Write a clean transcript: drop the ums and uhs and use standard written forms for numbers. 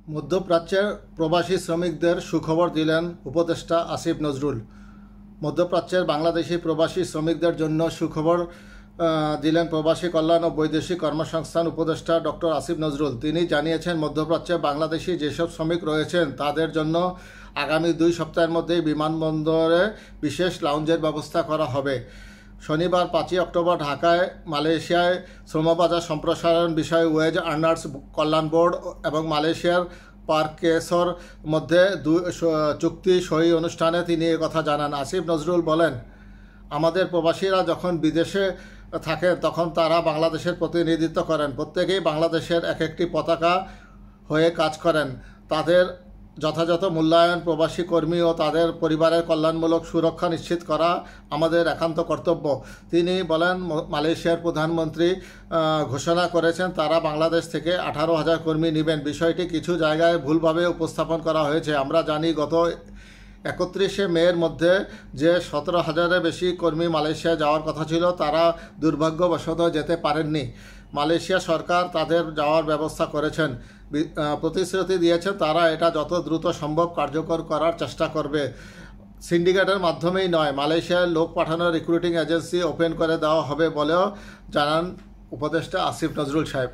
মধ্যপ্রাচ্যের প্রবাসী শ্রমিকদের সুখবর দিলেন উপদেষ্টা আসিফ নজরুল। মধ্যপ্রাচ্যের বাংলাদেশি প্রবাসী শ্রমিকদের জন্য সুখবর দিলেন প্রবাসী কল্যাণ ও বৈদেশিক কর্মসংস্থান উপদেষ্টা ডক্টর আসিফ নজরুল। তিনি জানিয়েছেন, মধ্যপ্রাচ্যে বাংলাদেশি যেসব শ্রমিক রয়েছেন তাদের জন্য আগামী 2 সপ্তাহের মধ্যেই বিমানবন্দরে বিশেষ লাউঞ্জের ব্যবস্থা করা হবে। শনিবার 5 অক্টোবর ঢাকায় মালয়েশিয়ায় শ্রমবাজার সম্প্রসারণ বিষয়ে ওয়েজ আর্নার্স কল্যাণ বোর্ড এবং মালয়েশিয়ার পারকেসর মধ্যে চুক্তি সই অনুষ্ঠানে তিনি কথা জানান। আসিফ নজরুল বলেন, আমাদের প্রবাসীরা যখন বিদেশে থাকেন তখন তারা বাংলাদেশের প্রতিনিধিত্ব করেন। প্রত্যেকেই বাংলাদেশের এক একটি পতাকা হয়ে কাজ করেন। তাদের যথাযথ মূল্যায়ন, প্রবাসী কর্মী ও তাদের পরিবারের কল্যাণমূলক সুরক্ষা নিশ্চিত করা আমাদের একান্ত কর্তব্য। তিনি বলেন, মালয়েশিয়ার প্রধানমন্ত্রী ঘোষণা করেছেন তারা বাংলাদেশ থেকে 18,000 কর্মী নেবেন। বিষয়টি কিছু জায়গায় ভুলভাবে উপস্থাপন করা হয়েছে। আমরা জানি গত 31শে মের মধ্যে যে 17,000-এর বেশি কর্মী মালয়েশিয়া যাওয়ার কথা ছিল তারা দুর্ভাগ্যবশত যেতে পারেননি। মালয়েশিয়া সরকার তাদের যাওয়ার ব্যবস্থা করেছেন, প্রতিশ্রুতি দিয়েছেন তারা এটা যত দ্রুত সম্ভব কার্যকর করার চেষ্টা করবে। সিন্ডিকেটের মাধ্যমেই নয়, মালয়েশিয়ায় লোক পাঠানোর রিক্রুটিং এজেন্সি ওপেন করে দেওয়া হবে বলেও জানান উপদেষ্টা আসিফ নজরুল সাহেব।